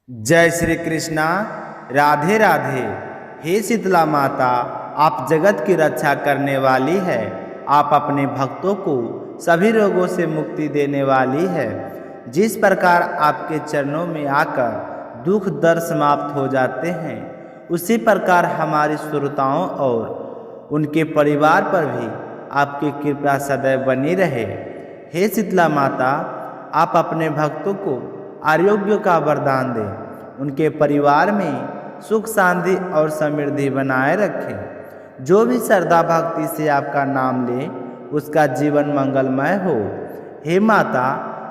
जय श्री कृष्णा। राधे राधे। हे शीतला माता, आप जगत की रक्षा करने वाली है। आप अपने भक्तों को सभी रोगों से मुक्ति देने वाली है। जिस प्रकार आपके चरणों में आकर दुख दर्द समाप्त हो जाते हैं, उसी प्रकार हमारी श्रोताओं और उनके परिवार पर भी आपकी कृपा सदैव बनी रहे। हे शीतला माता, आप अपने भक्तों को आरोग्य का वरदान दें, उनके परिवार में सुख शांति और समृद्धि बनाए रखें। जो भी श्रद्धा भक्ति से आपका नाम ले, उसका जीवन मंगलमय हो। हे माता,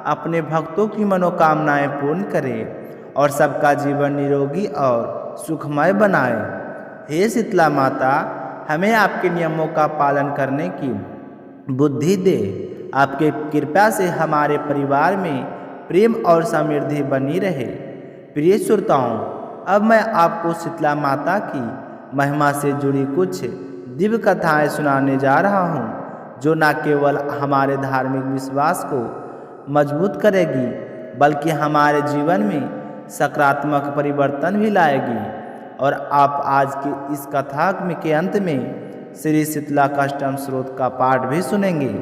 अपने भक्तों की मनोकामनाएं पूर्ण करें और सबका जीवन निरोगी और सुखमय बनाए। हे शीतला माता, हमें आपके नियमों का पालन करने की बुद्धि दे। आपके कृपा से हमारे परिवार में प्रेम और समृद्धि बनी रहे। प्रिय श्रोताओं, अब मैं आपको शीतला माता की महिमा से जुड़ी कुछ दिव्य कथाएं सुनाने जा रहा हूँ, जो न केवल हमारे धार्मिक विश्वास को मजबूत करेगी, बल्कि हमारे जीवन में सकारात्मक परिवर्तन भी लाएगी। और आप आज की इस कथा के अंत में श्री शीतला काष्टम स्रोत का पाठ भी सुनेंगे,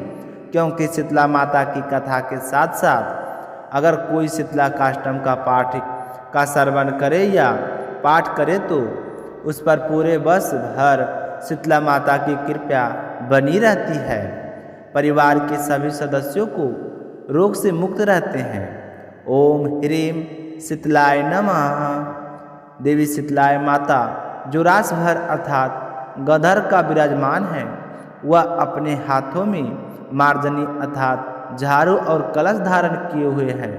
क्योंकि शीतला माता की कथा के साथ साथ अगर कोई शीतला काष्टम का पाठ का श्रवण करे या पाठ करे तो उस पर पूरे वर्ष भर शीतला माता की कृपा बनी रहती है। परिवार के सभी सदस्यों को रोग से मुक्त रहते हैं। ओम ह्रीम शीतलाय नमः। देवी शीतलाय माता, जो रास भर अर्थात गधर का विराजमान है, वह अपने हाथों में मार्जनी अर्थात झाड़ू और कलश धारण किए हुए हैं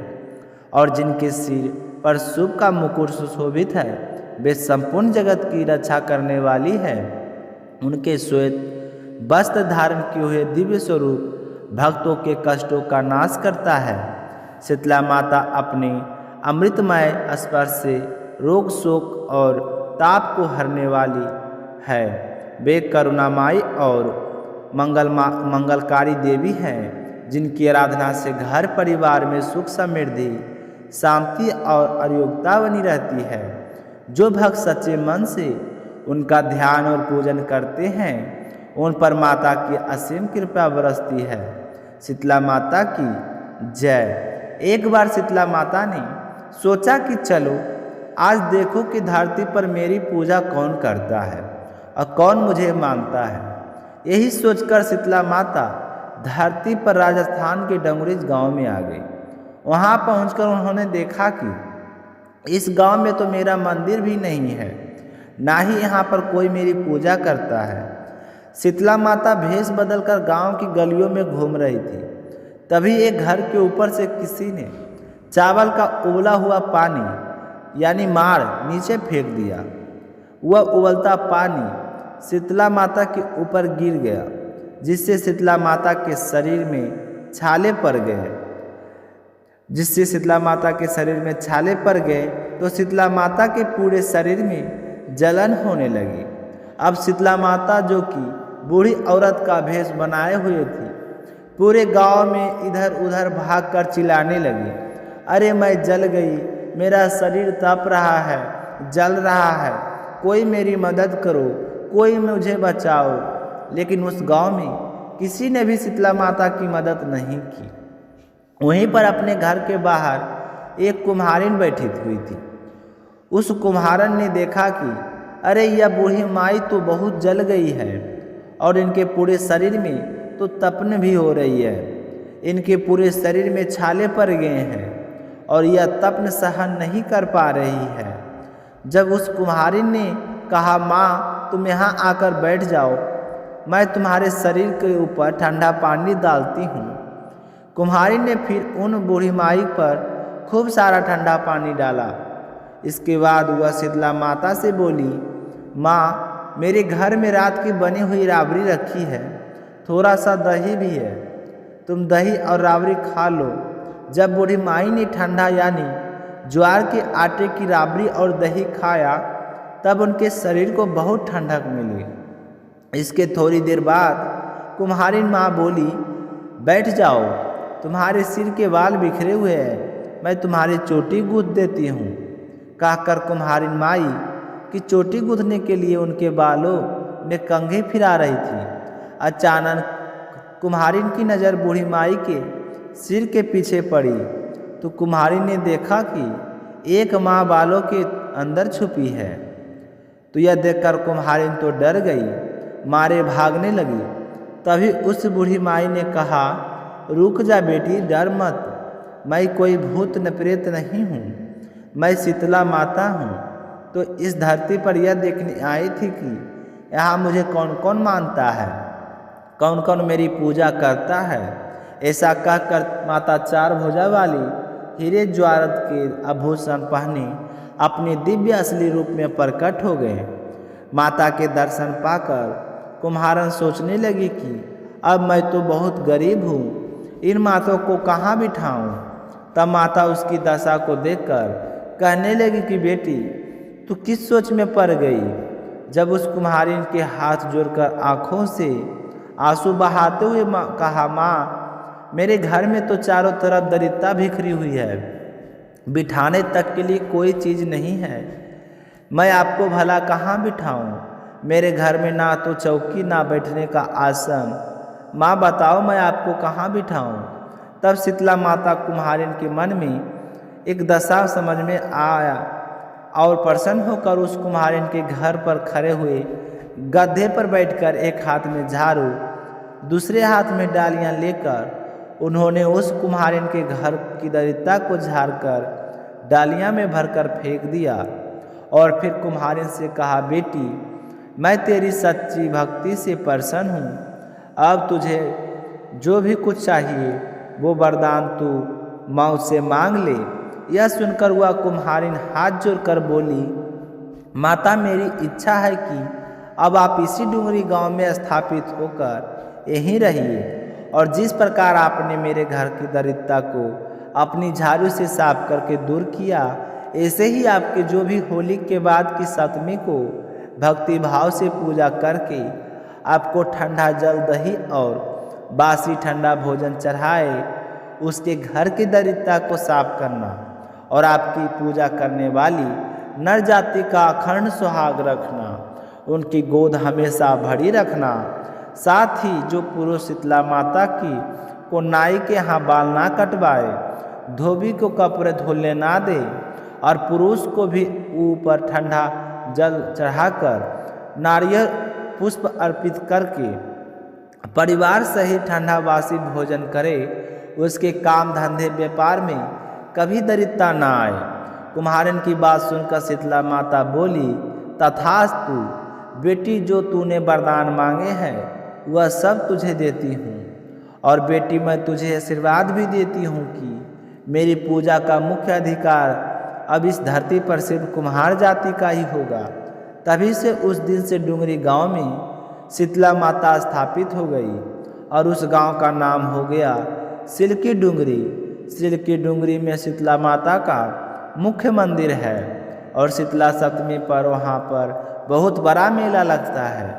और जिनके सिर पर शुभ का मुकुट सुशोभित है, वे संपूर्ण जगत की रक्षा करने वाली है। उनके श्वेत वस्त्र धारण किए हुए दिव्य स्वरूप भक्तों के कष्टों का नाश करता है। शीतला माता अपने अमृतमय स्पर्श से रोग शोक और ताप को हरने वाली है। वे करुणामयी और मंगलकारी देवी हैं, जिनकी आराधना से घर परिवार में सुख समृद्धि शांति और आरोग्यता बनी रहती है। जो भक्त सच्चे मन से उनका ध्यान और पूजन करते हैं, उन पर माता की असीम कृपा बरसती है। शीतला माता की जय। एक बार शीतला माता ने सोचा कि चलो आज देखो कि धरती पर मेरी पूजा कौन करता है और कौन मुझे मानता है। यही सोचकर शीतला माता धरती पर राजस्थान के डंगरेज गांव में आ गई। वहां पहुंचकर उन्होंने देखा कि इस गांव में तो मेरा मंदिर भी नहीं है, ना ही यहाँ पर कोई मेरी पूजा करता है। शीतला माता भेष बदलकर गांव की गलियों में घूम रही थी। तभी एक घर के ऊपर से किसी ने चावल का उबला हुआ पानी यानी माड़ नीचे फेंक दिया। वह उबलता पानी शीतला माता के ऊपर गिर गया, जिससे शीतला माता के शरीर में छाले पड़ गए। तो शीतला माता के पूरे शरीर में जलन होने लगी। अब शीतला माता, जो कि बूढ़ी औरत का भेष बनाए हुए थी, पूरे गांव में इधर उधर भागकर चिल्लाने लगी, अरे मैं जल गई, मेरा शरीर तप रहा है, जल रहा है, कोई मेरी मदद करो, कोई मुझे बचाओ। लेकिन उस गांव में किसी ने भी शीतला माता की मदद नहीं की। वहीं पर अपने घर के बाहर एक कुम्हारिन बैठी हुई थी। उस कुम्हारन ने देखा कि अरे यह बूढ़ी माई तो बहुत जल गई है और इनके पूरे शरीर में तो तपन भी हो रही है। इनके पूरे शरीर में छाले पड़ गए हैं और यह तपन सहन नहीं कर पा रही है। जब उस कुम्हारिन ने कहा, माँ तुम यहाँ आकर बैठ जाओ, मैं तुम्हारे शरीर के ऊपर ठंडा पानी डालती हूँ। कुम्हारी ने फिर उन बूढ़ी माई पर खूब सारा ठंडा पानी डाला। इसके बाद वह शीतला माता से बोली, माँ मेरे घर में रात की बनी हुई राबड़ी रखी है, थोड़ा सा दही भी है, तुम दही और राबड़ी खा लो। जब बूढ़ी माई ने ठंडा यानी ज्वार के आटे की राबड़ी और दही खाया, तब उनके शरीर को बहुत ठंडक मिली। इसके थोड़ी देर बाद कुम्हारिन माँ बोली, बैठ जाओ, तुम्हारे सिर के बाल बिखरे हुए हैं, मैं तुम्हारी चोटी गूंथ देती हूँ। कहकर कुम्हारिन माई की चोटी गूंथने के लिए उनके बालों में कंघी फिरा रही थी। अचानक कुम्हारिन की नज़र बूढ़ी माई के सिर के पीछे पड़ी तो कुम्हारिन ने देखा कि एक माँ बालों के अंदर छुपी है। तो यह देखकर कुम्हारिन तो डर गई, मारे भागने लगी। तभी उस बूढ़ी माई ने कहा, रुक जा बेटी, डर मत, मैं कोई भूत न प्रेत नहीं हूँ, मैं शीतला माता हूँ। तो इस धरती पर यह देखने आई थी कि यहाँ मुझे कौन कौन मानता है, कौन कौन मेरी पूजा करता है। ऐसा कहकर माता चार भुजा वाली हीरे ज्वारत के आभूषण पहने अपने दिव्य असली रूप में प्रकट हो गए। माता के दर्शन पाकर कुम्हारन सोचने लगी कि अब मैं तो बहुत गरीब हूँ, इन मातों को कहाँ बिठाऊं। तब माता उसकी दशा को देखकर कहने लगी कि बेटी, तू किस सोच में पड़ गई। जब उस कुम्हारिन के हाथ जोड़कर आँखों से आंसू बहाते हुए कहा, माँ, मेरे घर में तो चारों तरफ दरिद्रता बिखरी हुई है, बिठाने तक के लिए कोई चीज़ नहीं है, मैं आपको भला कहाँ बिठाऊं। मेरे घर में ना तो चौकी ना बैठने का आसन, माँ बताओ मैं आपको कहाँ बिठाऊं। तब शीतला माता कुम्हारिन के मन में एक दशा समझ में आया और प्रसन्न होकर उस कुम्हारिन के घर पर खड़े हुए गद्दे पर बैठकर एक हाथ में झाड़ू दूसरे हाथ में डालियां लेकर उन्होंने उस कुम्हारिन के घर की दरिद्रता को झाड़कर डालियां में भरकर फेंक दिया और फिर कुम्हारिन से कहा, बेटी, मैं तेरी सच्ची भक्ति से प्रसन्न हूँ, अब तुझे जो भी कुछ चाहिए वो वरदान तू मौत से मांग ले। यह सुनकर वह कुम्हारिन हाथ जोड़कर बोली, माता, मेरी इच्छा है कि अब आप इसी डूंगरी गांव में स्थापित होकर यहीं रहिए और जिस प्रकार आपने मेरे घर की दरिद्रता को अपनी झाड़ू से साफ करके दूर किया, ऐसे ही आपके जो भी होली के बाद की सप्तमी को भक्ति भाव से पूजा करके आपको ठंडा जल, दही और बासी ठंडा भोजन चढ़ाए, उसके घर की दरिद्रता को साफ करना और आपकी पूजा करने वाली नर जाति का अखंड सुहाग रखना, उनकी गोद हमेशा भरी रखना। साथ ही जो पुरुष शीतला माता की को नाई के यहाँ बाल ना कटवाए, धोबी को कपड़े धुलने ना दे और पुरुष को भी ऊपर ठंडा जल चढ़ाकर नारियल पुष्प अर्पित करके परिवार सहित ठंडा वासी भोजन करे, उसके काम धंधे व्यापार में कभी दरिद्रता ना आए। कुम्हारिन की बात सुनकर शीतला माता बोली, तथास्तु बेटी, जो तूने वरदान मांगे हैं वह सब तुझे देती हूँ और बेटी, मैं तुझे आशीर्वाद भी देती हूँ कि मेरी पूजा का मुख्य अधिकार अब इस धरती पर सिर्फ कुम्हार जाति का ही होगा। तभी से उस दिन से डूंगरी गांव में शीतला माता स्थापित हो गई और उस गांव का नाम हो गया सिल्की डूंगरी। सिल्की डूंगरी में शीतला माता का मुख्य मंदिर है और शीतला सप्तमी पर वहाँ पर बहुत बड़ा मेला लगता है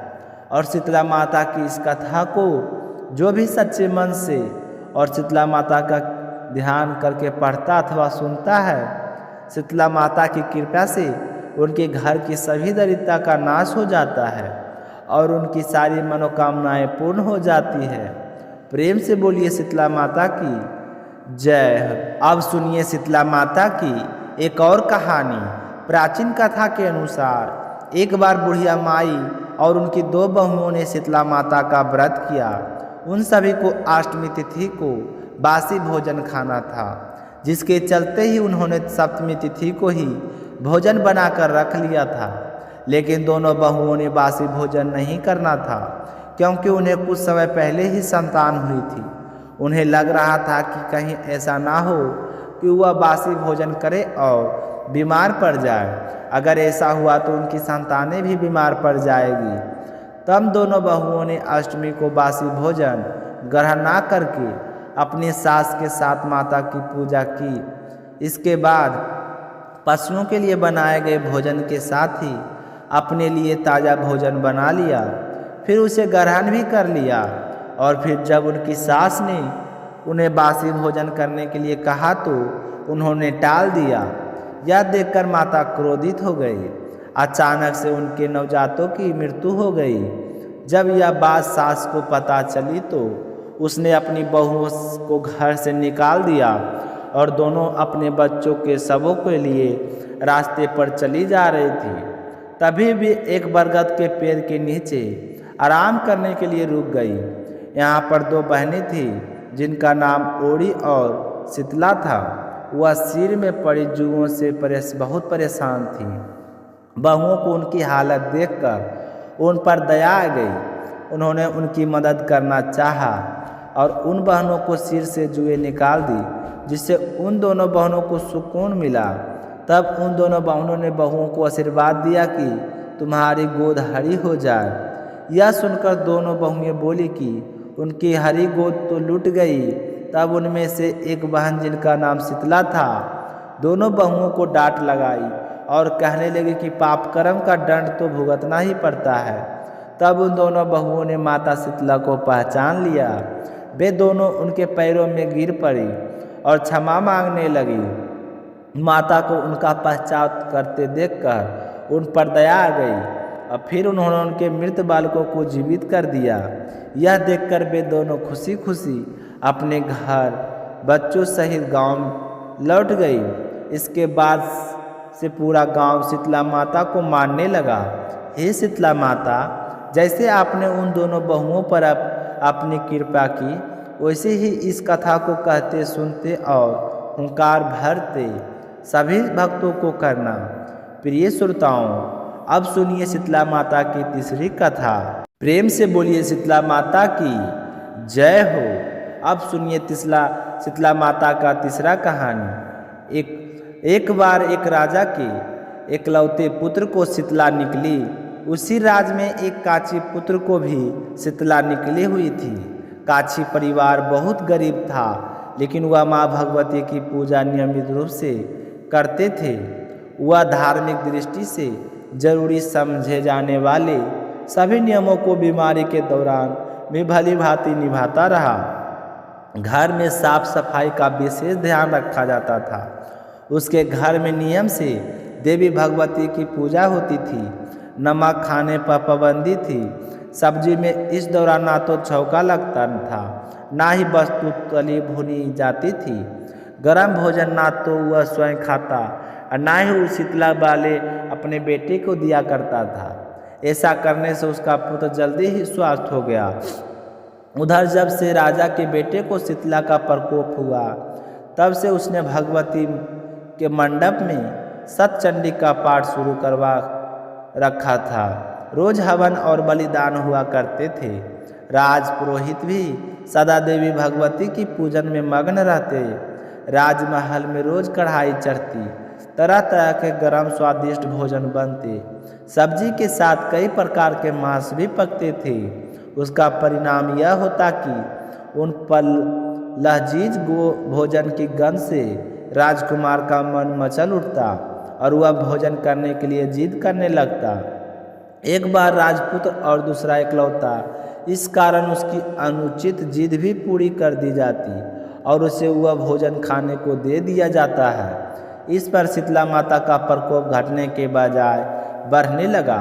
और शीतला माता की इस कथा को जो भी सच्चे मन से और शीतला माता का ध्यान करके पढ़ता अथवा सुनता है, शीतला माता की कृपा से उनके घर की सभी दरिद्रता का नाश हो जाता है और उनकी सारी मनोकामनाएं पूर्ण हो जाती है। प्रेम से बोलिए शीतला माता की जय। अब सुनिए शीतला माता की एक और कहानी। प्राचीन कथा के अनुसार एक बार बुढ़िया माई और उनकी दो बहुओं ने शीतला माता का व्रत किया। उन सभी को अष्टमी तिथि को बासी भोजन खाना था, जिसके चलते ही उन्होंने सप्तमी तिथि को ही भोजन बनाकर रख लिया था। लेकिन दोनों बहुओं ने बासी भोजन नहीं करना था, क्योंकि उन्हें कुछ समय पहले ही संतान हुई थी। उन्हें लग रहा था कि कहीं ऐसा ना हो कि वह बासी भोजन करे और बीमार पड़ जाए। अगर ऐसा हुआ तो उनकी संतानें भी बीमार पड़ जाएगी। तब दोनों बहुओं ने अष्टमी को बासी भोजन ग्रहण ना करके अपनी सास के साथ माता की पूजा की। इसके बाद पशुओं के लिए बनाए गए भोजन के साथ ही अपने लिए ताज़ा भोजन बना लिया, फिर उसे ग्रहण भी कर लिया। और फिर जब उनकी सास ने उन्हें बासी भोजन करने के लिए कहा तो उन्होंने टाल दिया। यह देखकर माता क्रोधित हो गई। अचानक से उनके नवजातों की मृत्यु हो गई। जब यह बात सास को पता चली तो उसने अपनी बहू को घर से निकाल दिया और दोनों अपने बच्चों के शवों के लिए रास्ते पर चली जा रही थी। तभी भी एक बरगद के पेड़ के नीचे आराम करने के लिए रुक गई। यहाँ पर दो बहनें थीं जिनका नाम ओड़ी और शीतला था। वह सिर में पड़ी जुओं से बहुत परेशान थी। बहुओं को उनकी हालत देखकर उन पर दया आ गई। उन्होंने उनकी मदद करना चाहा और उन बहनों को सिर से जुएं निकाल दी, जिससे उन दोनों बहनों को सुकून मिला। तब उन दोनों बहनों ने बहुओं को आशीर्वाद दिया कि तुम्हारी गोद हरी हो जाए। यह सुनकर दोनों बहुएं बोली कि उनकी हरी गोद तो लूट गई। तब उनमें से एक बहन जिनका नाम शीतला था दोनों बहुओं को डांट लगाई और कहने लगी कि पाप कर्म का दंड तो भुगतना ही पड़ता है। तब उन दोनों बहुओं ने माता शीतला को पहचान लिया। वे दोनों उनके पैरों में गिर पड़ी और क्षमा मांगने लगी। माता को उनका पश्चाताप करते देखकर उन पर दया आ गई और फिर उन्होंने उनके मृत बालकों को जीवित कर दिया। यह देखकर वे दोनों खुशी खुशी अपने घर बच्चों सहित गांव लौट गई। इसके बाद से पूरा गांव शीतला माता को मानने लगा। हे शीतला माता, जैसे आपने उन दोनों बहुओं पर अपनी कृपा की, वैसे ही इस कथा को कहते सुनते और हुंकार भरते सभी भक्तों को करना। प्रिय श्रोताओं, अब सुनिए शीतला माता की तीसरी कथा। प्रेम से बोलिए शीतला माता की जय हो। अब सुनिए शीतला माता का तीसरा कहानी। एक बार एक राजा के एकलौते पुत्र को शीतला निकली। उसी राज में एक काची पुत्र को भी शीतला निकली हुई थी। काची परिवार बहुत गरीब था, लेकिन वह माँ भगवती की पूजा नियमित रूप से करते थे। वह धार्मिक दृष्टि से जरूरी समझे जाने वाले सभी नियमों को बीमारी के दौरान भी भली भांति निभाता रहा। घर में साफ सफाई का विशेष ध्यान रखा जाता था। उसके घर में नियम से देवी भगवती की पूजा होती थी। नमक खाने पर पाबंदी थी। सब्जी में इस दौरान ना तो छौंका लगता था, ना ही वस्तु तली भुनी जाती थी। गरम भोजन ना तो वह स्वयं खाता और ना ही उस शीतला वाले अपने बेटे को दिया करता था। ऐसा करने से उसका पुत्र जल्दी ही स्वस्थ हो गया। उधर जब से राजा के बेटे को शीतला का प्रकोप हुआ, तब से उसने भगवती के मंडप में सतचंडी का पाठ शुरू करवा रखा था। रोज हवन और बलिदान हुआ करते थे। राज पुरोहित भी सदा देवी भगवती की पूजन में मग्न रहते। राजमहल में रोज कढ़ाई चढ़ती, तरह तरह के गरम स्वादिष्ट भोजन बनते। सब्जी के साथ कई प्रकार के मांस भी पकते थे। उसका परिणाम यह होता कि उन पर लजीज भोजन की गंध से राजकुमार का मन मचल उठता और वह भोजन करने के लिए जिद करने लगता। एक बार राजपुत्र और दूसरा एकलौता, इस कारण उसकी अनुचित जिद भी पूरी कर दी जाती और उसे वह भोजन खाने को दे दिया जाता है। इस पर शीतला माता का प्रकोप घटने के बजाय बढ़ने लगा।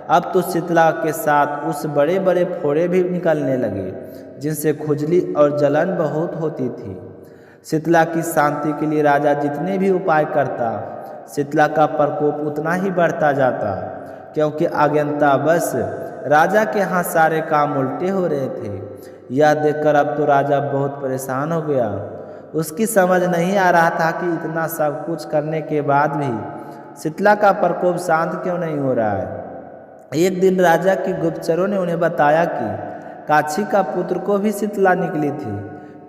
अब तो शीतला के साथ उस बड़े बड़े फोड़े भी निकलने लगे, जिनसे खुजली और जलन बहुत होती थी। शीतला की शांति के लिए राजा जितने भी उपाय करता, शीतला का प्रकोप उतना ही बढ़ता जाता, क्योंकि अज्ञानतावश राजा के यहाँ सारे काम उल्टे हो रहे थे। यह देखकर अब तो राजा बहुत परेशान हो गया। उसकी समझ नहीं आ रहा था कि इतना सब कुछ करने के बाद भी शीतला का प्रकोप शांत क्यों नहीं हो रहा है। एक दिन राजा के गुप्तचरों ने उन्हें बताया कि काशी का पुत्र को भी शीतला निकली थी।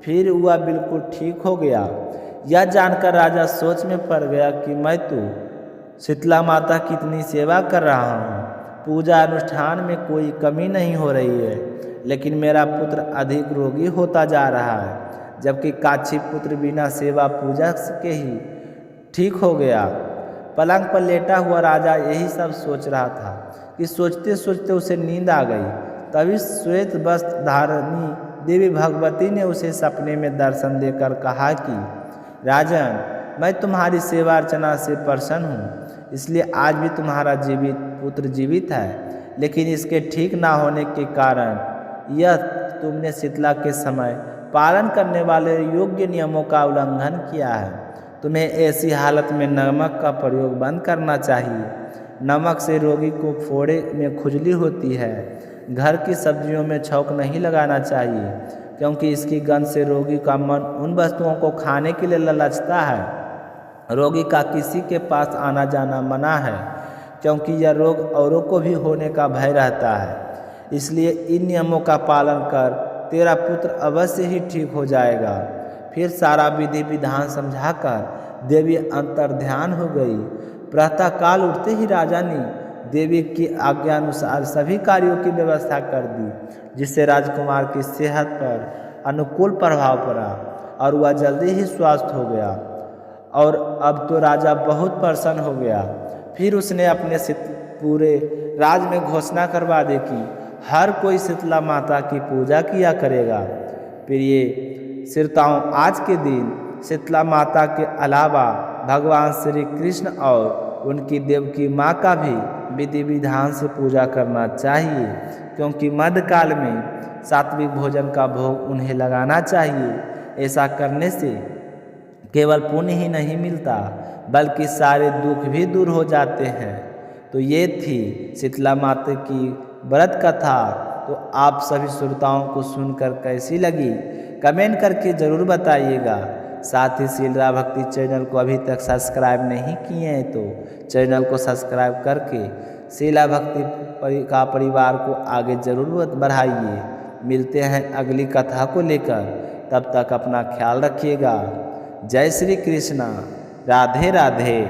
फिर वह बिल्कुल ठीक हो गया। यह जानकर राजा सोच में पड़ गया कि मैं तो शीतला माता की इतनी सेवा कर रहा हूँ, पूजा अनुष्ठान में कोई कमी नहीं हो रही है, लेकिन मेरा पुत्र अधिक रोगी होता जा रहा है, जबकि काशी पुत्र बिना सेवा पूजा के ही ठीक हो गया। पलंग पर लेटा हुआ राजा यही सब सोच रहा था कि सोचते सोचते उसे नींद आ गई। तभी श्वेत वस्त्र धारणी देवी भगवती ने उसे सपने में दर्शन देकर कहा कि राजन, मैं तुम्हारी सेवा अर्चना से प्रसन्न हूँ, इसलिए आज भी तुम्हारा जीवित पुत्र जीवित है। लेकिन इसके ठीक ना होने के कारण यह तुमने शीतला के समय पालन करने वाले योग्य नियमों का उल्लंघन किया है। तुम्हें ऐसी हालत में नमक का प्रयोग बंद करना चाहिए। नमक से रोगी को फोड़े में खुजली होती है। घर की सब्जियों में छौंक नहीं लगाना चाहिए, क्योंकि इसकी गंध से रोगी का मन उन वस्तुओं को खाने के लिए ललचता है। रोगी का किसी के पास आना जाना मना है, क्योंकि यह रोग औरों को भी होने का भय रहता है। इसलिए इन नियमों का पालन कर, तेरा पुत्र अवश्य ही ठीक हो जाएगा। फिर सारा विधि विधान समझाकर देवी अंतर्ध्यान हो गई। प्रातःकाल उठते ही राजा ने देवी की आज्ञा अनुसार सभी कार्यों की व्यवस्था कर दी, जिससे राजकुमार की सेहत पर अनुकूल प्रभाव पड़ा और वह जल्दी ही स्वस्थ हो गया। और अब तो राजा बहुत प्रसन्न हो गया। फिर उसने अपने पूरे राज में घोषणा करवा दी कि हर कोई शीतला माता की पूजा किया करेगा। प्रिय श्रोताओं, आज के दिन शीतला माता के अलावा भगवान श्री कृष्ण और उनकी देवकी माँ का भी विधि विधान से पूजा करना चाहिए, क्योंकि मध्यकाल में सात्विक भोजन का भोग उन्हें लगाना चाहिए। ऐसा करने से केवल पुण्य ही नहीं मिलता, बल्कि सारे दुख भी दूर हो जाते हैं। तो ये थी शीतला माता की व्रत कथा। तो आप सभी श्रोताओं को सुनकर कैसी लगी, कमेंट करके ज़रूर बताइएगा। साथ ही शीला भक्ति चैनल को अभी तक सब्सक्राइब नहीं किए हैं तो चैनल को सब्सक्राइब करके शीला भक्ति का परिवार को आगे ज़रूर बढ़ाइए। मिलते हैं अगली कथा को लेकर, तब तक अपना ख्याल रखिएगा। जय श्री कृष्णा, राधे राधे।